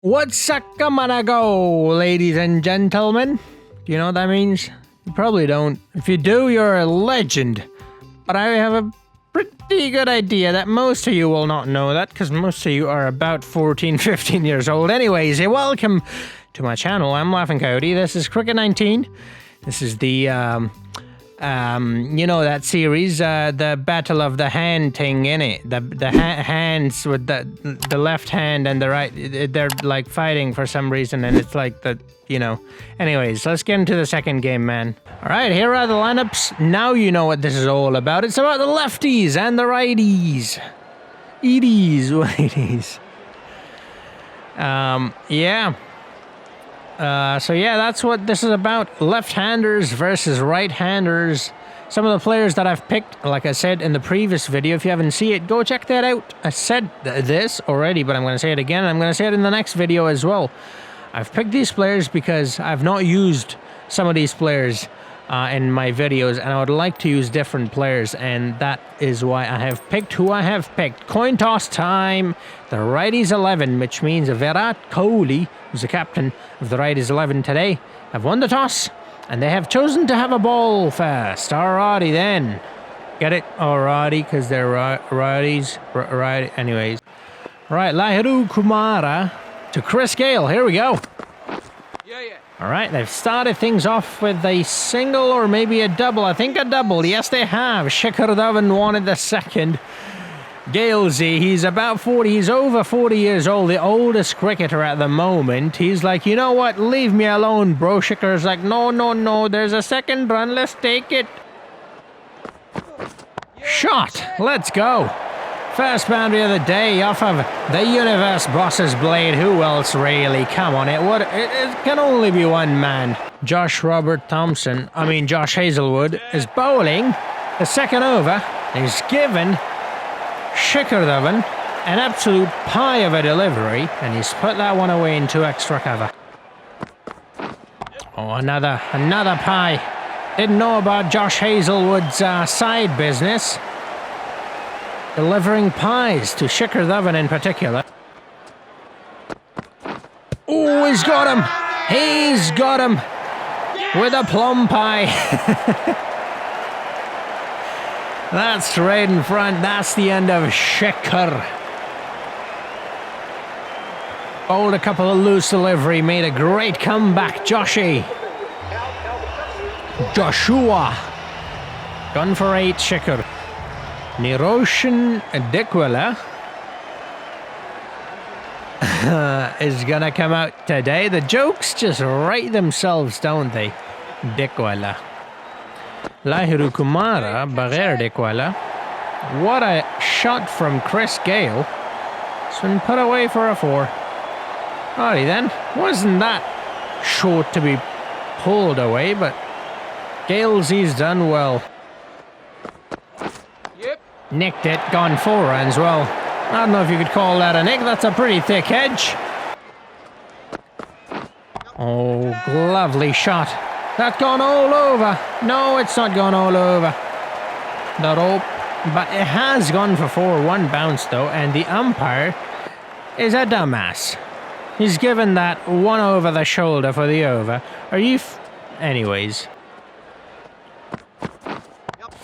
What's a gonna go, ladies and gentlemen? Do you know what that means? You probably don't. If you do, you're a legend. But I have a pretty good idea that most of you will not know that, because most of you are about 14, 15 years old. Anyways, welcome to my channel. I'm Laughing Coyote. This is Cricket 19. This is the, you know that series, the Battle of the Hand thing, innit? The hands with the left hand and the right, they're like fighting for some reason, and it's like the, you know. Anyways, let's get into the second game, man. Alright, here are the lineups. Now you know what this is all about. It's about the lefties and the righties. Righties. Yeah. So yeah, that's what this is about. Left-handers versus right-handers. Some of the players that I've picked, like I said in the previous video, if you haven't seen it, go check that out. I said this already, but I'm going to say it again. I'm going to say it in the next video as well. I've picked these players because I've not used some of these players in my videos, and I would like to use different players, and that is why I have picked who I have picked. Coin toss time. The Righties 11, which means Virat Kohli, who's the captain of the Righties 11 today, have won the toss, and they have chosen to have a ball first. Alrighty then. Get it? Alrighty, because they're righties. Right. Anyways. Right, Lahiru Kumara to Chris Gayle. Here we go. Yeah. Alright, they've started things off with a single or maybe a double. I think a double. Yes, they have. Shikhar Dhawan wanted the second. Galesy, he's about 40. He's over 40 years old, the oldest cricketer at the moment. He's like, you know what? Leave me alone, bro. Shikhar's like, no. There's a second run. Let's take it. Shot. Let's go. First boundary of the day off of the Universe Boss's blade. Who else really? Come on, it can only be one man. Josh Hazelwood is bowling the second over. He's given Shikhar Dhawan an absolute pie of a delivery, and he's put that one away in 2 extra cover. Oh, another pie. Didn't know about Josh Hazelwood's side business. Delivering pies to Shikhar Dhawan in particular. Oh, he's got him! He's got him! With a plum pie. That's straight in front. That's the end of Shikhar. Bowled a couple of loose delivery. Made a great comeback. Joshua. Gone for 8, Shikhar. Niroshan Dikwala is gonna come out today. The jokes just write themselves, don't they? Dikwala. Lahiru Kumara, Bagher Dikwala. What a shot from Chris Gayle. It's been put away for a 4. Alrighty then. Wasn't that short to be pulled away, but Galesy's done well. Nicked it, gone 4 runs. Well, I don't know if you could call that a nick. That's a pretty thick edge. Oh, lovely shot. That's gone all over. No, it's not gone all over the rope, but it has gone for 4. 1 bounce though, and the umpire is a dumbass. He's given that 1 over the shoulder for the over. Are you anyways.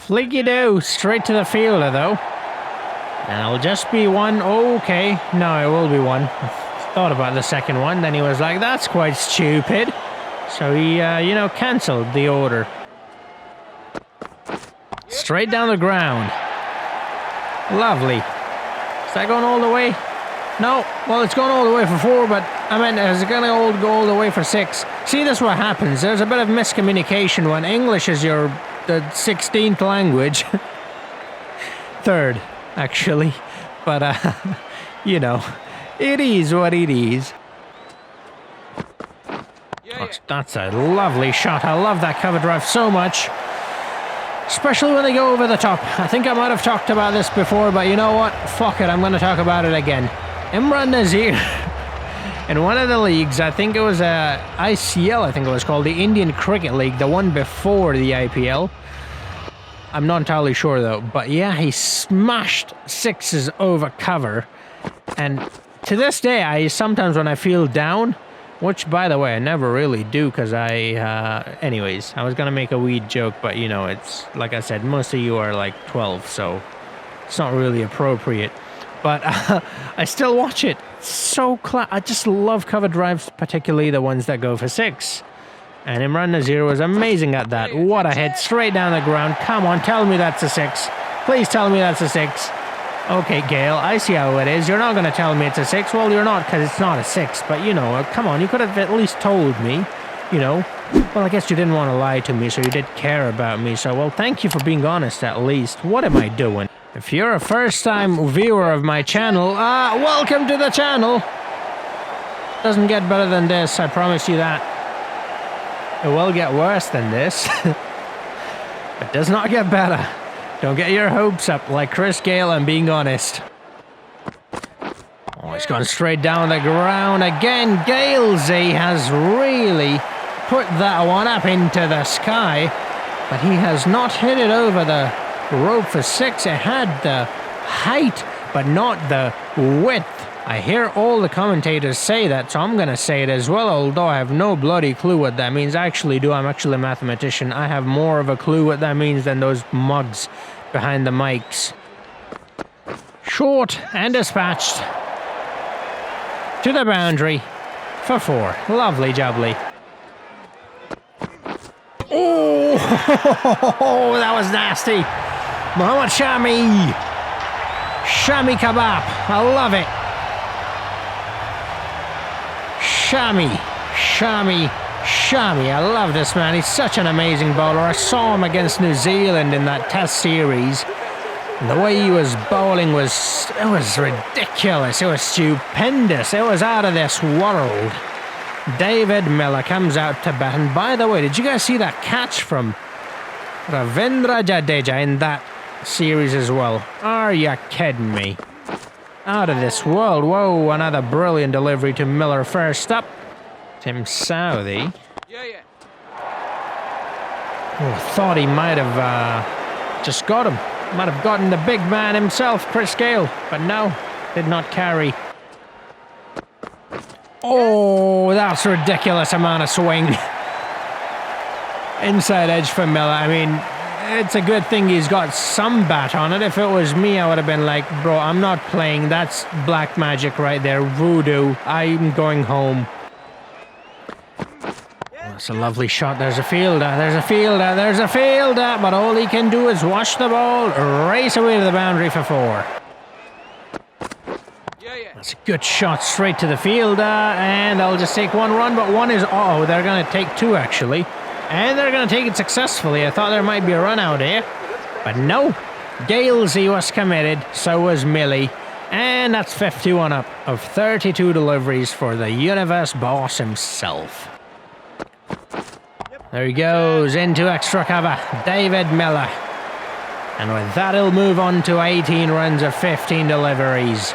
Flicky-do, straight to the fielder though. And it'll just be 1. Okay, no, it will be 1. I thought about the second one, then he was like, that's quite stupid. So he, you know, cancelled the order. Straight down the ground. Lovely. Is that going all the way? No. Well, it's going all the way for 4, but I mean, is it going to go all the way for 6? See, this is what happens. There's a bit of miscommunication when English is the 16th language. 3rd, actually. But, you know, it is what it is. Oh, that's a lovely shot. I love that cover drive so much. Especially when they go over the top. I think I might have talked about this before, but you know what? Fuck it, I'm going to talk about it again. Imran Nazir, in one of the leagues, I think it was ICL, I think it was called, the Indian Cricket League, the one before the IPL. I'm not entirely sure though, but yeah, he smashed 6s over cover, and to this day, I sometimes when I feel down, which by the way, I never really do because anyways, I was going to make a weed joke, but you know, it's like I said, most of you are like 12, so it's not really appropriate. But I still watch it. So I just love cover drives, particularly the ones that go for 6. And Imran Nazir was amazing at that. What a hit, straight down the ground. Come on, tell me that's a 6. Please tell me that's a 6. Okay, Gail, I see how it is. You're not going to tell me it's a 6. Well, you're not, because it's not a 6. But, you know, come on, you could have at least told me, you know. Well, I guess you didn't want to lie to me, so you did care about me. So, well, thank you for being honest, at least. What am I doing? If you're a first-time viewer of my channel, welcome to the channel. Doesn't get better than this, I promise you that. It will get worse than this. It does not get better. Don't get your hopes up like Chris Gayle, I'm being honest. Oh, he's gone straight down the ground again. Galesy has really put that one up into the sky, but he has not hit it over the rope for 6. It had the height, but not the width. I hear all the commentators say that, so I'm going to say it as well, although I have no bloody clue what that means. I actually do. I'm actually a mathematician. I have more of a clue what that means than those mugs behind the mics. Short and dispatched to the boundary for 4. Lovely jubbly. Oh, that was nasty. Mohammad Shami. Shami kebab. I love it. Shami. I love this man. He's such an amazing bowler. I saw him against New Zealand in that test series. And the way he was bowling was ridiculous. It was stupendous. It was out of this world. David Miller comes out to bat. And by the way, did you guys see that catch from Ravindra Jadeja in that series as well? Are you kidding me? Out of this world. Whoa, another brilliant delivery to Miller. First up, Tim Southey. Oh, thought he might have just got him. Might have gotten the big man himself, Chris Gayle. But no, did not carry. Oh, that's a ridiculous amount of swing. Inside edge for Miller. I mean, it's a good thing he's got some bat on it. If it was me, I would have been like, bro, I'm not playing. That's black magic right there. Voodoo. I'm going home. That's a lovely shot. There's a fielder. But all he can do is watch the ball race away to the boundary for 4. That's a good shot straight to the fielder. And they'll just take 1 run. But one is... Oh, they're going to take 2, actually. And they're going to take it successfully. I thought there might be a run out here. But no. Galesy was committed. So was Millie. And that's 51 up of 32 deliveries for the universe boss himself. There he goes into extra cover. David Miller. And with that, he'll move on to 18 runs of 15 deliveries.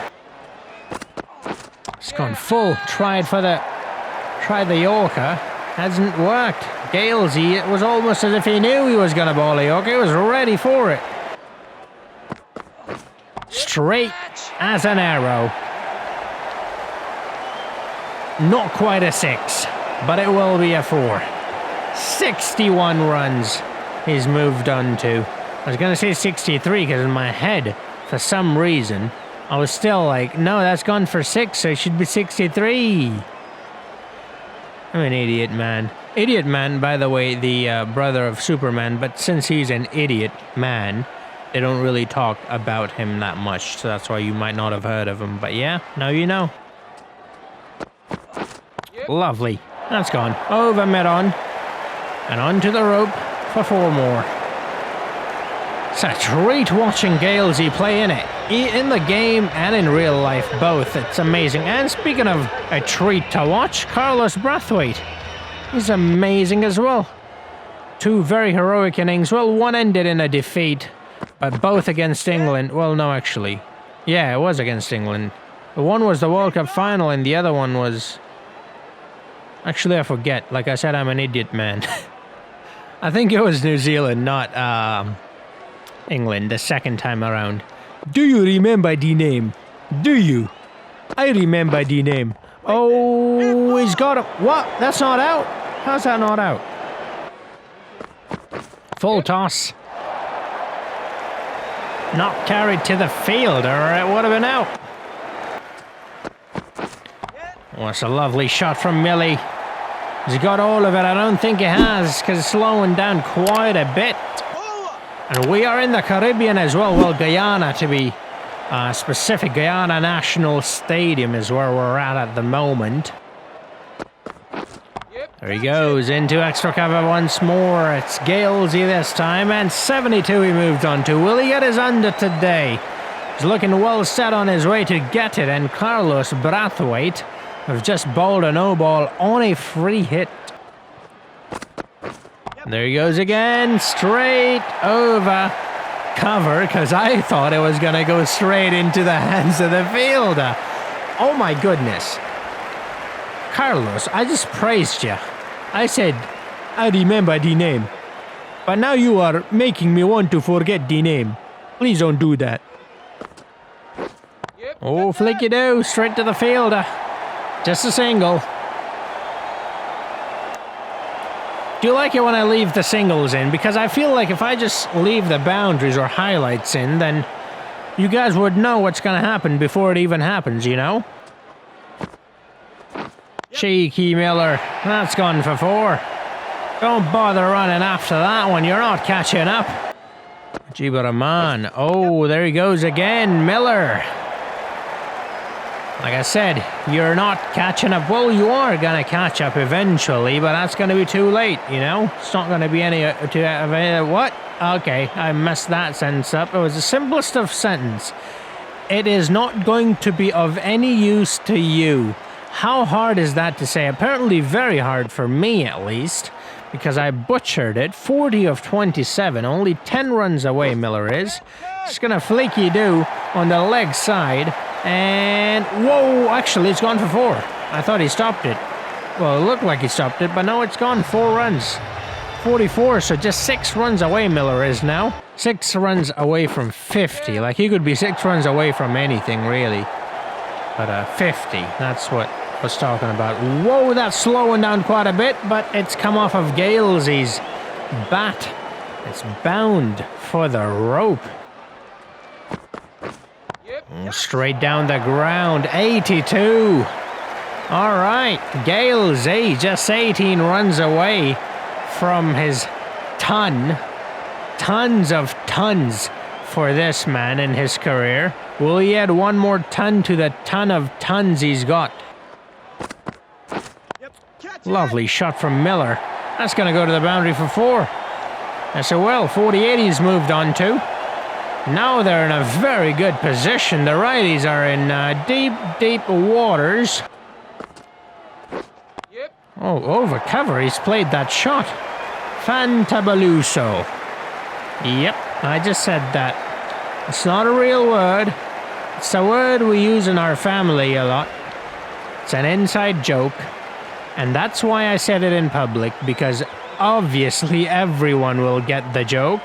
It's gone full. Tried the Yorker. Hasn't worked. Galesy, it was almost as if he knew he was going to bowl a Yorker. He was ready for it. Straight as an arrow. Not quite a 6, but it will be a 4. 61 runs he's moved on to. I was going to say 63 because in my head, for some reason, I was still like, no, that's gone for 6, so it should be 63. I'm an idiot, man. Idiot Man, by the way, the brother of Superman, but since he's an idiot man, they don't really talk about him that much, so that's why you might not have heard of him. But yeah, now you know. Lovely. That's gone. Over mid-on. And onto the rope for 4 more. It's a treat watching Galesy play in it. In the game and in real life, both. It's amazing. And speaking of a treat to watch, Carlos Brathwaite. He's amazing as well. 2 very heroic innings. Well, one ended in a defeat, but both against England. Well, no, actually. Yeah, it was against England. The one was the World Cup final and the other one was... Actually, I forget. Like I said, I'm an idiot, man. I think it was New Zealand, not England, the second time around. Do you remember the name? Do you? I remember the name. Oh, he's got it. What? That's not out? How's that not out? Full toss. Not carried to the field, or it would have been out. Oh, it's a lovely shot from Millie. Has he got all of it? I don't think he has, because it's slowing down quite a bit. And we are in the Caribbean as well. Well, Guyana to be specific. Guyana National Stadium is where we're at the moment. There he goes into extra cover once more. It's Galesy this time, and 72 he moved on to. Will he get his under today? He's looking well set on his way to get it, and Carlos Brathwaite have just bowled a no ball on a free hit. There he goes again, straight over cover, because I thought it was going to go straight into the hands of the fielder. Oh my goodness. Carlos, I just praised you. I said, I remember the name. But now you are making me want to forget the name. Please don't do that. Oh, flicky-do, straight to the fielder. Just a single. Do you like it when I leave the singles in? Because I feel like if I just leave the boundaries or highlights in, then you guys would know what's going to happen before it even happens, you know? Cheeky Miller. That's gone for 4. Don't bother running after that one. You're not catching up. Jibaraman. Oh, there he goes again. Miller. Like I said, you're not catching up. Well, you are going to catch up eventually, but that's going to be too late, you know? It's not going to be any... what? Okay, I messed that sentence up. It was the simplest of sentences. It is not going to be of any use to you. How hard is that to say? Apparently very hard for me, at least, because I butchered it. 40 of 27, only 10 runs away, Miller is. Just going to flaky-do on the leg side. And, whoa, actually, it's gone for 4. I thought he stopped it. Well, it looked like he stopped it, but no, it's gone 4 runs. 44, so just 6 runs away Miller is now. 6 runs away from 50. Like, he could be 6 runs away from anything, really. But 50, that's what I was talking about. Whoa, that's slowing down quite a bit, but it's come off of Galesy's bat. It's bound for the rope. Straight down the ground, 82. All right, Galesy just 18 runs away from his ton. Tons of tons for this man in his career. Will he add one more ton to the ton of tons he's got? Lovely shot from Miller. That's going to go to the boundary for 4. And so, well, 48 he's moved on to. Now they're in a very good position. The righties are in deep, deep waters. Oh, over cover. He's played that shot. Fantabaluso. Yep, I just said that. It's not a real word. It's a word we use in our family a lot. It's an inside joke. And that's why I said it in public, because obviously everyone will get the joke.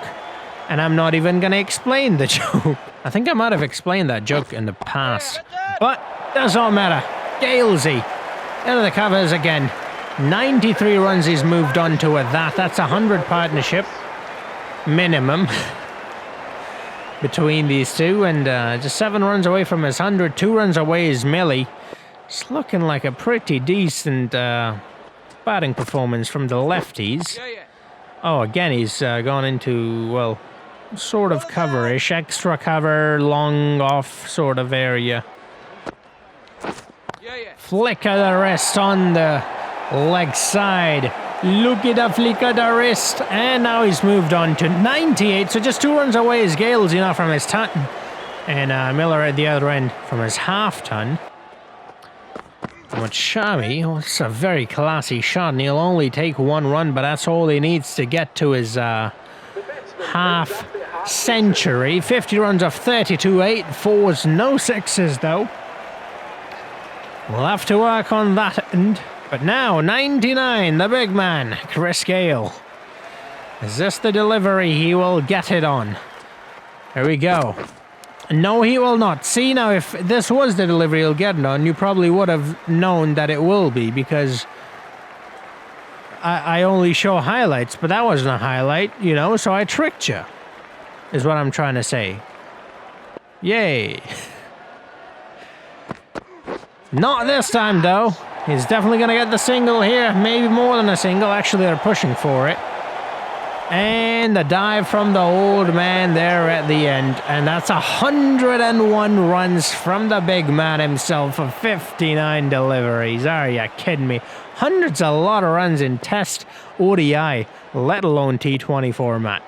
And I'm not even going to explain the joke. I think I might have explained that joke in the past. But does not matter. Galesy. Into the covers again. 93 runs he's moved on to with that. That's 100 partnership. Minimum. Between these two. And just 7 runs away from his 100. 2 runs away is Millie. It's looking like a pretty decent batting performance from the lefties. Oh, again, he's gone into, well, sort of cover-ish. Extra cover, long off sort of area. Flick of the wrist on the leg side. Look at the flick of the wrist. And now he's moved on to 98. So just 2 runs away is Gales, you know, from his ton. And Miller at the other end from his half ton. Machami, oh, it's a very classy shot, and he'll only take 1 run, but that's all he needs to get to his half century. 50 runs off 32, 8 4s, no 6s though. We'll have to work on that end. But now, 99, the big man, Chris Gale. Is this the delivery he will get it on? Here we go. No, he will not. See, now, if this was the delivery he'll get on, you probably would have known that it will be, because I only show highlights, but that wasn't a highlight, you know, so I tricked you, is what I'm trying to say. Yay. Not this time, though. He's definitely going to get the single here. Maybe more than a single. Actually, they're pushing for it. And the dive from the old man there at the end. And that's 101 runs from the big man himself for 59 deliveries. Are you kidding me? 100's a lot of runs in Test, ODI, let alone T20 format.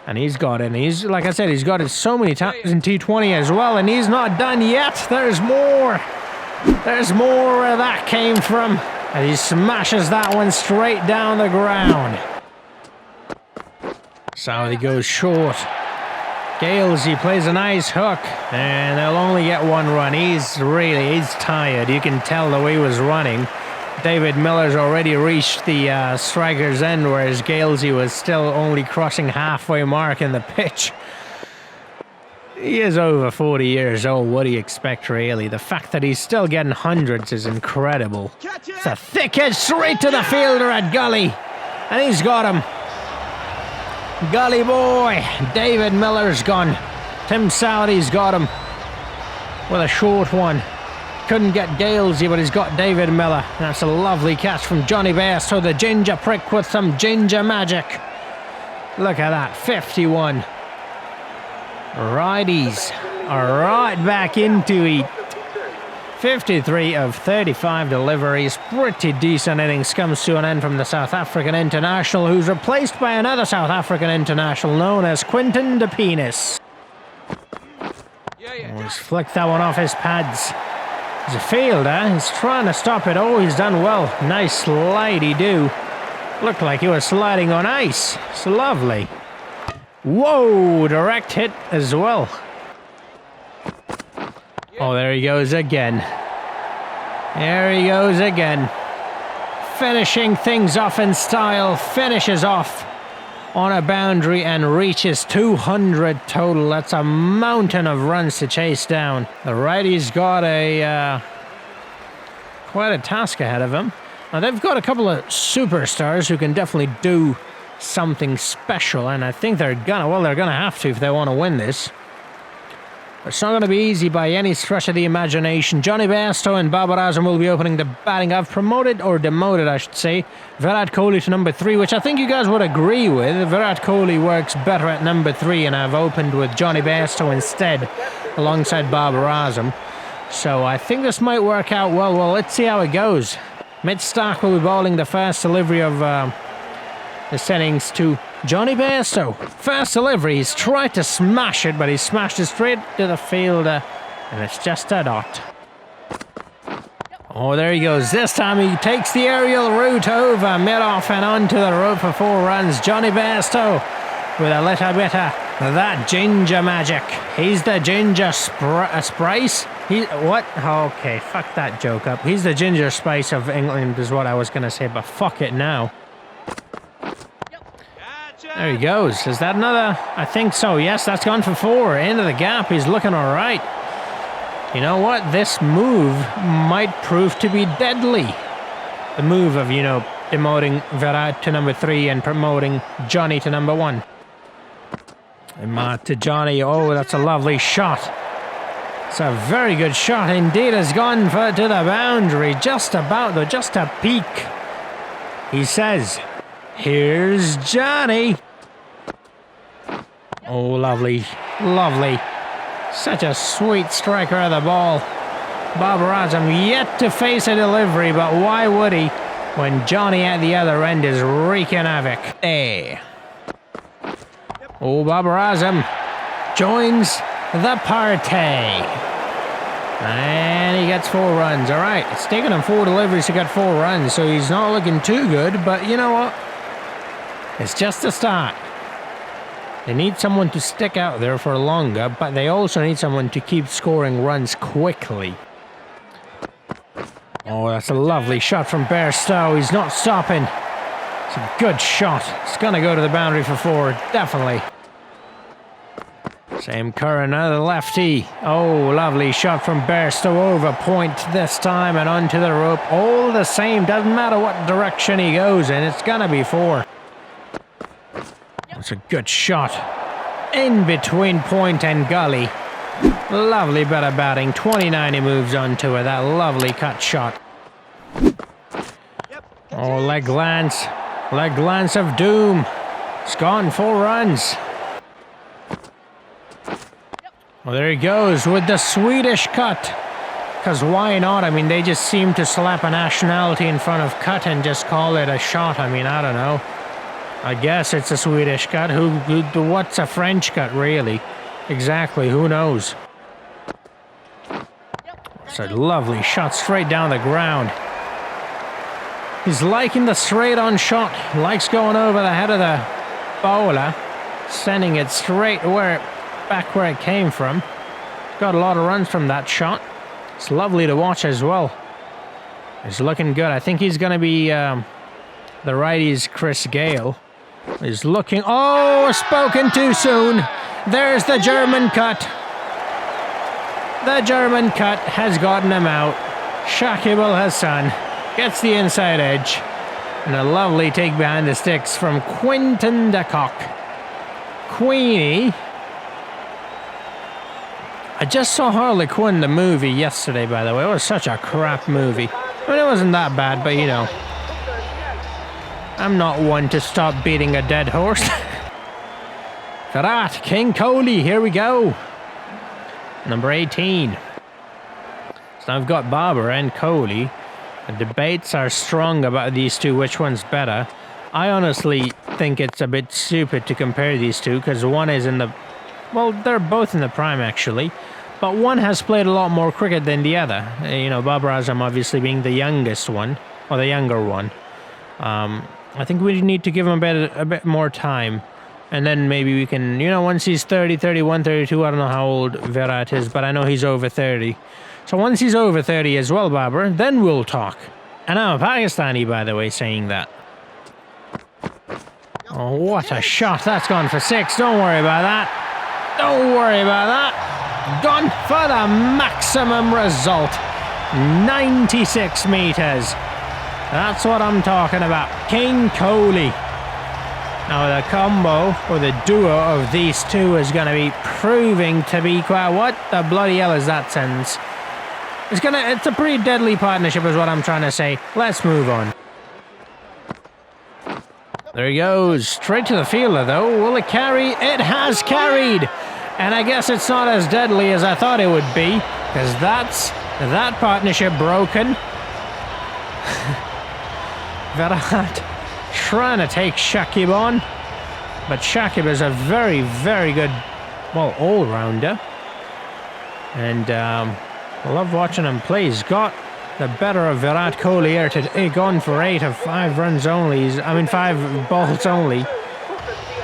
And he's got it. And he's, like I said, he's got it so many times in T20 as well. And he's not done yet. There's more. There's more where that came from. And he smashes that one straight down the ground. So he goes short. Gales, he plays a nice hook. And they'll only get one run. He's tired. You can tell the way he was running. David Miller's already reached the striker's end, whereas Galesy was still only crossing halfway mark in the pitch. He is over 40 years old. What do you expect, really? The fact that he's still getting hundreds is incredible. It's a thick edge straight to the fielder at Gully. And he's got him. Gully boy. David Miller's gone. Tim Southey's got him with a short one. Couldn't get Galesy, but he's got David Miller. That's a lovely catch from Johnny Bairstow, the ginger prick with some ginger magic. Look at that, 51. Righties are right back into it. 53 of 35 deliveries. Pretty decent innings comes to an end from the South African international, who's replaced by another South African international known as Quinton de Penis. He's flicked that one off his pads. He's a fielder. He's trying to stop it. Oh, he's done well. Nice slide he do. Looked like he was sliding on ice. It's lovely. Whoa, direct hit as well. Oh, there he goes again. There he goes again. Finishing things off in style. Finishes off on a boundary and reaches 200 total. That's a mountain of runs to chase down. The righties got quite a task ahead of him. Now they've got a couple of superstars who can definitely do something special, and I think they're gonna have to if they want to win this. It's not going to be easy by any stretch of the imagination. Johnny Bairstow and Babar Azam will be opening the batting. I've promoted, or demoted I should say, Virat Kohli to number 3, which I think you guys would agree with. Virat Kohli works better at number 3, and I've opened with Johnny Bairstow instead, alongside Babar Azam. So I think this might work out well. Well, let's see how it goes. Mitch Starc will be bowling the first delivery of the settings to Johnny Bairstow. First delivery, he's tried to smash it, but he smashed it straight to the fielder, and it's just a dot. Oh, there he goes. This time he takes the aerial route over mid-off and onto the rope for 4 runs. Johnny Bairstow with a little bit of that ginger magic. He's the ginger spice. What? Okay, fuck that joke up. He's the ginger spice of England is what I was going to say, but fuck it now. There he goes. Is that another? I think so. Yes, that's gone for 4. Into the gap. He's looking all right. You know what? This move might prove to be deadly. The move of, you know, demoting Virat to number 3 and promoting Johnny to number 1. And Matt to Johnny. Oh, that's a lovely shot. It's a very good shot indeed. Has gone to the boundary. Just about, though. Just a peek. He says, "Here's Johnny." Oh, lovely. Lovely. Such a sweet striker of the ball. Babar Azam yet to face a delivery, but why would he when Johnny at the other end is wreaking havoc? There. Oh, Babar Azam joins the party. And he gets 4 runs. All right, it's taken him 4 deliveries to get 4 runs, so he's not looking too good, but you know what? It's just a start. They need someone to stick out there for longer, but they also need someone to keep scoring runs quickly. Oh, that's a lovely shot from Bairstow. He's not stopping. It's a good shot. It's going to go to the boundary for 4, definitely. Same Kieran, another lefty. Oh, lovely shot from Bairstow over point this time and onto the rope. All the same, doesn't matter what direction he goes in, it's gonna be 4. That's a good shot. In between point and gully. Lovely bit of batting. 29 he moves on to it. That lovely cut shot. Oh, leg glance. Leg glance of doom. It's gone, 4 runs. Well, there he goes with the Swedish cut. Because why not? I mean, they just seem to slap a nationality in front of cut and just call it a shot. I mean, I don't know. I guess it's a Swedish cut. What's a French cut, really? Exactly, who knows? It's a lovely shot straight down the ground. He's liking the straight-on shot. Likes going over the head of the bowler. Sending it straight back where it came from. Got a lot of runs from that shot. It's lovely to watch as well. He's looking good. I think he's going to be the righties' Chris Gale. He's looking... Oh, spoken too soon. There's the German cut. The German cut has gotten him out. Shakib Al Hassan gets the inside edge. And a lovely take behind the sticks from Quinton de Kock. Queenie. I just saw Harley Quinn, the movie, yesterday, by the way. It was such a crap movie. I mean, it wasn't that bad, but you know. I'm not one to stop beating a dead horse. Virat, King Kohli, here we go. Number 18. So I've got Babar and Kohli. The debates are strong about these two, which one's better. I honestly think it's a bit stupid to compare these two, because one is in the... Well, they're both in the prime, actually. But one has played a lot more cricket than the other. You know, Babar Azam obviously being the youngest one, or the younger one. I think we need to give him a bit more time. And then maybe we can, you know, once he's 30, 31, 32, I don't know how old Virat is, but I know he's over 30. So once he's over 30 as well, Babar, then we'll talk. And I'm a Pakistani, by the way, saying that. Oh, what a shot. That's gone for 6. Don't worry about that. Don't worry about that. Gone for the maximum result. 96 metres. That's what I'm talking about. King Kohli. Now the combo, or the duo of these two is going to be proving to be quite... What the bloody hell is that sentence? It's a pretty deadly partnership is what I'm trying to say. Let's move on. There he goes. Straight to the fielder though. Will it carry? It has carried. And I guess it's not as deadly as I thought it would be. Because that's that partnership broken. Virat trying to take Shakib on. But Shakib is a very, very good, well, all-rounder. And I love watching him play. He's got the better of Virat Kohli here today. Gone for 8 of 5 runs only. 5 balls only.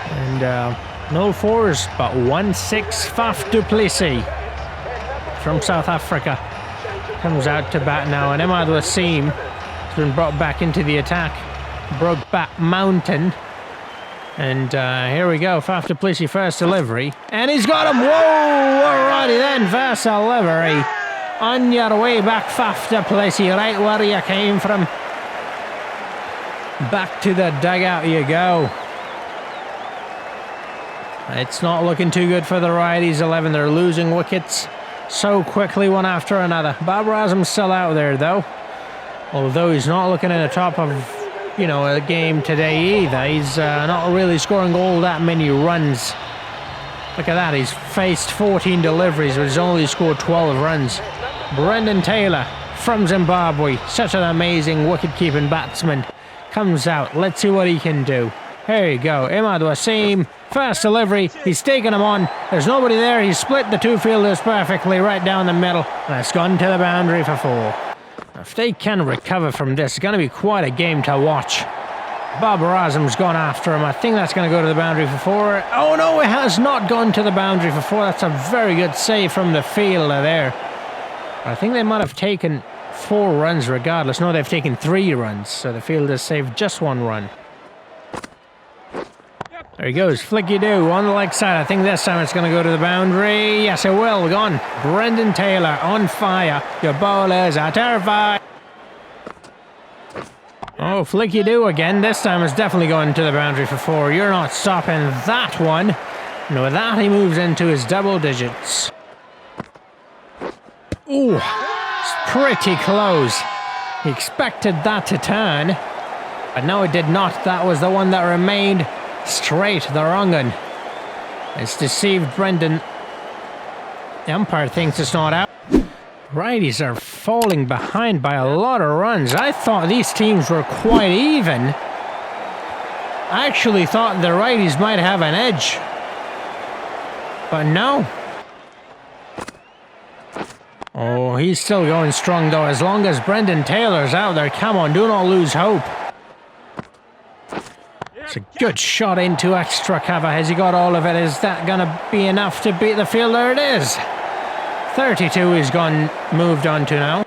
And no 4s, but 1-6. Faf du Plessis from South Africa comes out to bat now. And Imad Wasim has been brought back into the attack. Brokeback Mountain. And here we go. Faf du Plessis first delivery. And he's got him. Whoa! Alrighty then. First delivery. On your way back, Faf du Plessis. Right where you came from. Back to the dugout you go. It's not looking too good for the Righties 11. They're losing wickets so quickly, one after another. Babar Azam's still out there, though. Although he's not looking at the top of, you know, a game today either. He's not really scoring all that many runs. Look at that. He's faced 14 deliveries, but he's only scored 12 runs. Brendan Taylor from Zimbabwe. Such an amazing wicket-keeping batsman. Comes out. Let's see what he can do. Here you go. Imad Wasim. First delivery. He's taken him on. There's nobody there. He's split the two fielders perfectly right down the middle. And it's gone to the boundary for 4. If they can recover from this, it's going to be quite a game to watch. Babar Azam's gone after him. I think that's going to go to the boundary for 4. Oh no, it has not gone to the boundary for 4. That's a very good save from the fielder there. I think they might have taken 4 runs regardless. No, they've taken 3 runs. So the fielder saved just 1 run. There he goes, flicky-do on the leg side. I think this time it's going to go to the boundary. Yes, it will. Gone. Brendan Taylor on fire. Your bowlers are terrified. Oh, flicky-do again. This time it's definitely going to the boundary for 4. You're not stopping that one. And with that, he moves into his double digits. Ooh, it's pretty close. He expected that to turn, but no, it did not. That was the one that remained straight, the wrong one. It's deceived Brendan. The umpire thinks it's not out. Righties are falling behind by a lot of runs. I thought these teams were quite even. I actually thought the righties might have an edge. But no. Oh, he's still going strong though. As long as Brendan Taylor's out there, come on, do not lose hope. It's a good shot into extra cover. Has he got all of it? Is that going to be enough to beat the field? There it is. 32 he's moved on to now.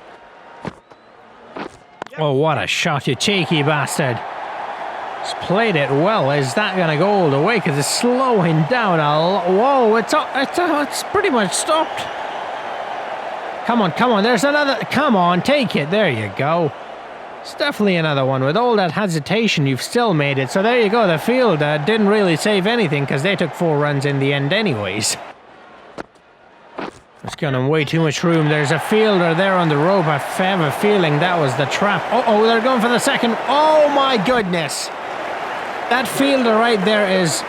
Oh, what a shot, you cheeky bastard. He's played it well. Is that going to go all the way? Because it's slowing down a lot. Whoa, it's pretty much stopped. Come on, come on. There's another. Come on, take it. There you go. It's definitely another one. With all that hesitation, you've still made it. So there you go. The field didn't really save anything because they took 4 runs in the end anyways. It's gone way too much room. There's a fielder there on the rope. I have a feeling that was the trap. Oh, they're going for the second. Oh my goodness. That fielder right there is...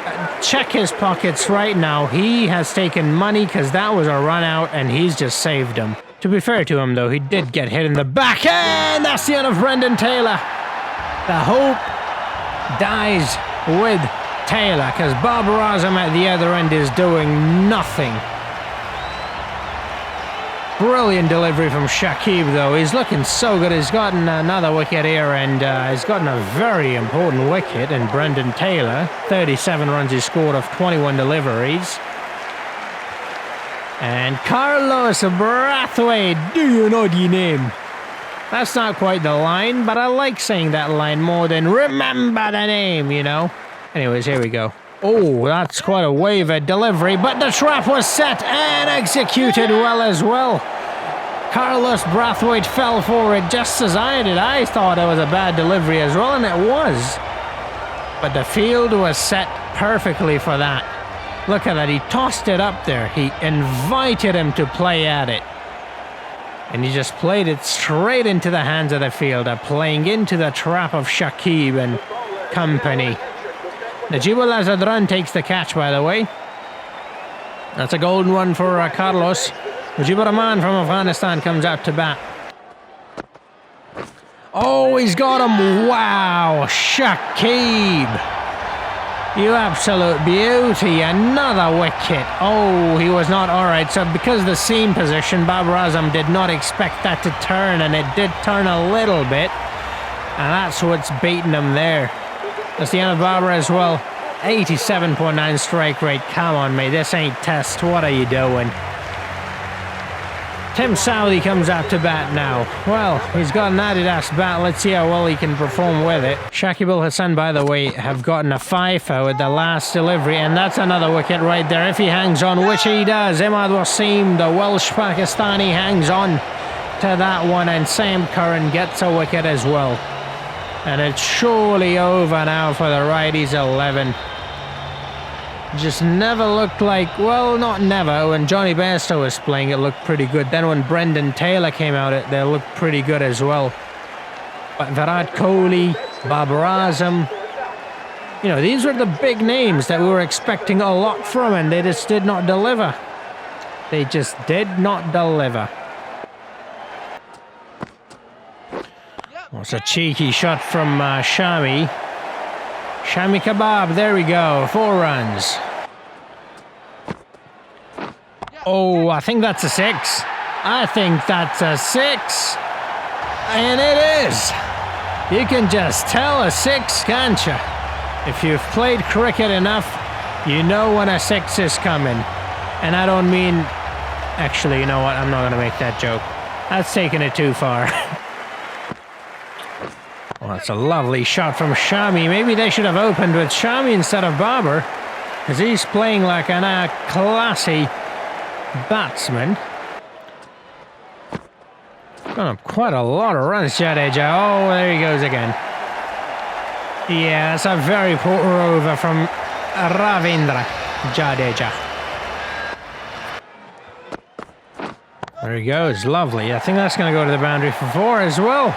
check his pockets right now. He has taken money because that was a run out and he's just saved him. To be fair to him though, he did get hit in the back and that's the end of Brendan Taylor. The hope dies with Taylor because Bob Rosam at the other end is doing nothing. Brilliant delivery from Shakib though. He's looking so good. He's gotten another wicket here and he's gotten a very important wicket in Brendan Taylor. 37 runs he scored off 21 deliveries. And Carlos Brathwaite, do you know the name? That's not quite the line, but I like saying that line more than remember the name, you know. Anyways, here we go. Oh, that's quite a waiver delivery, but the trap was set and executed well as well. Carlos Brathwaite fell for it just as I did. I thought it was a bad delivery as well, and it was. But the field was set perfectly for that. Look at that, he tossed it up there. He invited him to play at it. And he just played it straight into the hands of the fielder, playing into the trap of Shakib and company. Najibul Azadran takes the catch, by the way. That's a golden one for Carlos. Mujibur Rahman from Afghanistan comes out to bat. Oh, he's got him. Wow, Shakib. You absolute beauty. Another wicket. Oh, he was not all right. So because of the seam position, Bob Razam did not expect that to turn, and it did turn a little bit. And that's what's beating him there. That's the end of Barbara as well. 87.9 strike rate. Come on, mate. This ain't test. What are you doing? Tim Southey comes out to bat now. Well, he's got an Adidas bat. Let's see how well he can perform with it. Shakib Al Hasan, by the way, have gotten a fifer with the last delivery, and that's another wicket right there. If he hangs on, which he does. Imad Wasim, the Welsh Pakistani, hangs on to that one, and Sam Curran gets a wicket as well. And it's surely over now for the Righties 11. Just never looked like, well, not never. When Johnny Bairstow was playing, it looked pretty good. Then when Brendan Taylor came out, they looked pretty good as well. But Virat Kohli, Bob Razam, you know, these were the big names that we were expecting a lot from, and they just did not deliver. They just did not deliver. Oh, it's a cheeky shot from Shami. Shami Kebab, there we go, 4 runs. Oh, I think that's a 6. I think that's a 6. And it is. You can just tell a 6, can't you? If you've played cricket enough, you know when a 6 is coming. And I don't mean... Actually, you know what? I'm not going to make that joke. That's taking it too far. Well, That's a lovely shot from Shami. Maybe they should have opened with Shami instead of Barber, because he's playing like a classy batsman. Gone up quite a lot of runs, Jadeja. Oh, there he goes again. Yeah, that's a very poor over from Ravindra Jadeja. There he goes, lovely. I think that's going to go to the boundary for 4 as well.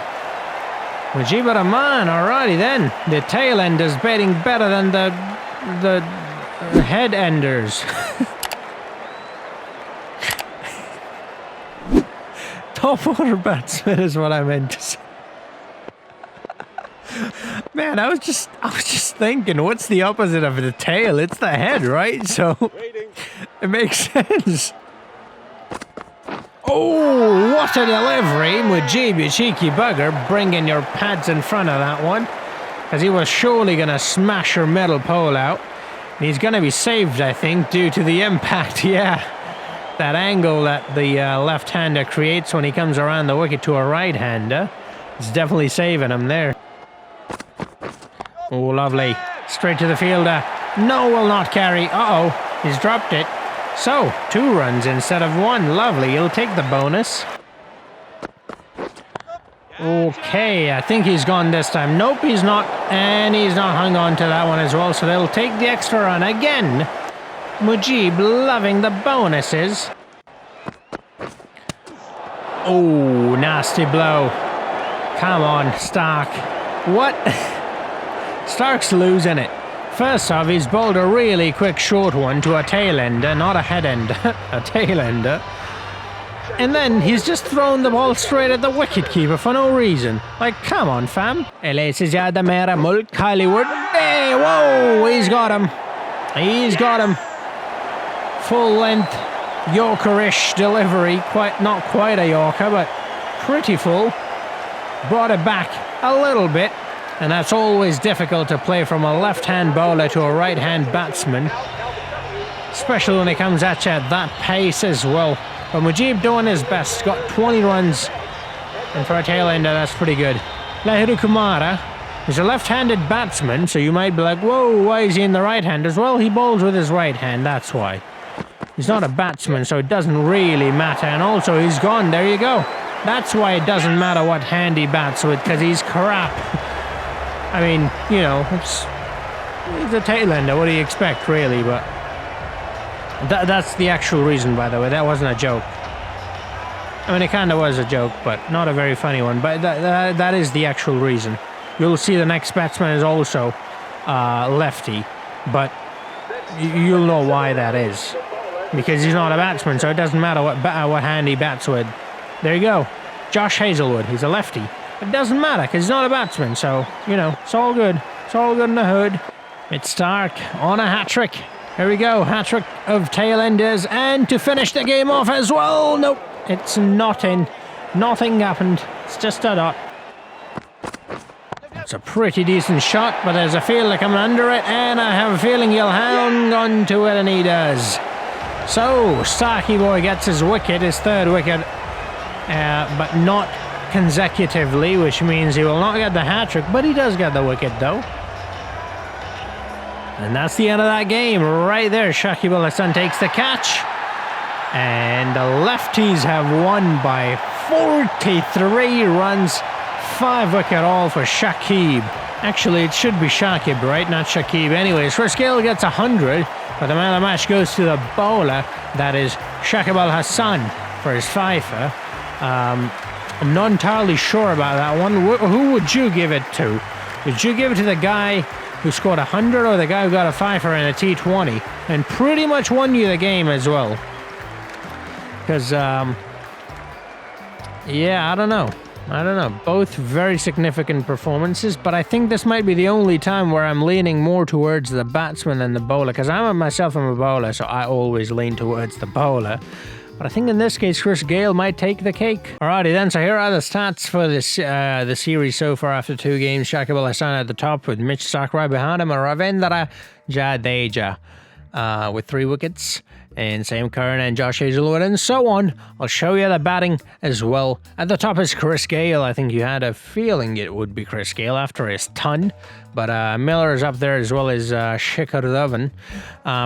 Mujibur Rahman, alrighty then. The tail enders batting better than the head enders. Top order batsman is what I meant to say. Man, I was just thinking, what's the opposite of the tail? It's the head, right? So it makes sense. Oh, what a delivery. Mujib, you cheeky bugger, bringing your pads in front of that one, because he was surely going to smash your middle pole out. And he's going to be saved, I think, due to the impact. Yeah, that angle that the left-hander creates when he comes around the wicket to a right-hander. It's definitely saving him there. Oh, lovely. Straight to the fielder. No, will not carry. Uh-oh, he's dropped it. So, 2 runs instead of 1. Lovely, he'll take the bonus. Okay, I think he's gone this time. Nope, he's not. And he's not hung on to that one as well, so they'll take the extra run again. Mujib loving the bonuses. Oh, nasty blow. Come on, Stark. What? Stark's losing it. First off, he's bowled a really quick short one to a tail-ender, not a head-ender, a tail-ender. And then he's just thrown the ball straight at the wicket-keeper for no reason. Like, come on, fam. Zyada Mera Mulk Hollywood. Hey, whoa, he's got him. He's got him. Full-length, Yorkerish delivery. Not quite a Yorker, but pretty full. Brought it back a little bit. And that's always difficult to play from a left-hand bowler to a right-hand batsman, especially when he comes at you at that pace as well. But Mujib doing his best, got 20 runs, and for a tail-ender, that's pretty good. Lahiri Kumara is a left-handed batsman, so you might be like, whoa, why is he in the right-handers? Well, he bowls with his right hand, that's why. He's not a batsman, so it doesn't really matter. And also, he's gone, there you go. That's why it doesn't matter what hand he bats with, because he's crap. I mean, you know, it's a tail-ender. What do you expect, really? But that's the actual reason, by the way. That wasn't a joke. I mean, it kind of was a joke, but not a very funny one. But that is the actual reason. You'll see the next batsman is also lefty, but you'll know why that is. Because he's not a batsman, so it doesn't matter what hand he bats with. There you go. Josh Hazlewood, he's a lefty. It doesn't matter, because he's not a batsman, so, you know, it's all good. It's all good in the hood. It's Stark on a hat-trick. Here we go, hat-trick of tail-enders, and to finish the game off as well. Nope, it's not in. Nothing happened. It's just a dot. It's a pretty decent shot, but there's a fielder coming under it, and I have a feeling he'll hang on to it, and he does. So, Starky boy gets his wicket, his 3rd wicket, but not consecutively, which means he will not get the hat-trick, but he does get the wicket though. And that's the end of that game right there. Shakib Al Hasan takes the catch, and the lefties have won by 43 runs. 5 wicket all for Shakib. Actually, it should be Shakib, right? Not Shakib. Anyways, Chris Gale gets 100, but the man of the match goes to the bowler, that is Shakib Al Hasan, for his fifer. I'm not entirely sure about that one. Who would you give it to? Would you give it to the guy who scored 100 or the guy who got a fifer in a T20 and pretty much won you the game as well? Because, yeah, I don't know. Both very significant performances, but I think this might be the only time where I'm leaning more towards the batsman than the bowler, because I'm a bowler, so I always lean towards the bowler. But I think in this case, Chris Gale might take the cake. Alrighty then, so here are the stats for this the series so far after 2 games. Shakib Al Hasan at the top with Mitch Stark right behind him, and Ravindra Jadeja with 3 wickets. And same Kieran and Josh Hazelwood and so on. I'll show you the batting as well. At the top is Chris Gayle. I think you had a feeling it would be Chris Gayle after his ton. But Miller is up there as well as Shikhar Dhawan.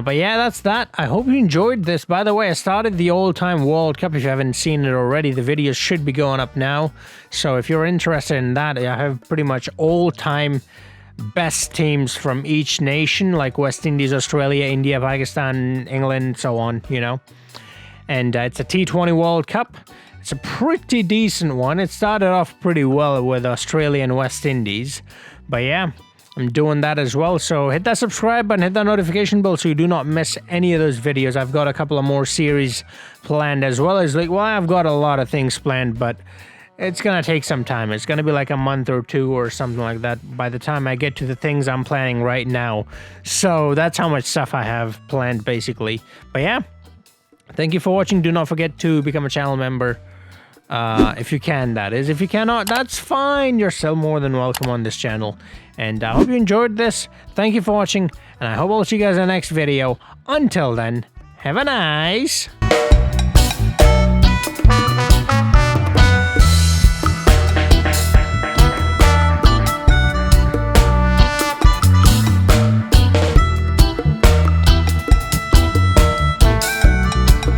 But yeah, that's that. I hope you enjoyed this. By the way, I started the all-time World Cup. If you haven't seen it already, the videos should be going up now. So if you're interested in that, I have pretty much all-time best teams from each nation, like West Indies, Australia, India, Pakistan, England, so on, you know. And it's a T20 World Cup. It's a pretty decent one. It started off pretty well with Australia and West Indies. But yeah, I'm doing that as well. So hit that subscribe button, hit that notification bell so you do not miss any of those videos. I've got a couple of more series planned as well as, like, well, I've got a lot of things planned, but it's going to take some time. It's going to be like a month or 2 or something like that by the time I get to the things I'm planning right now. So that's how much stuff I have planned, basically. But yeah, thank you for watching. Do not forget to become a channel member. If you can, that is. If you cannot, that's fine. You're still more than welcome on this channel. And I hope you enjoyed this. Thank you for watching. And I hope I'll see you guys in the next video. Until then, have a nice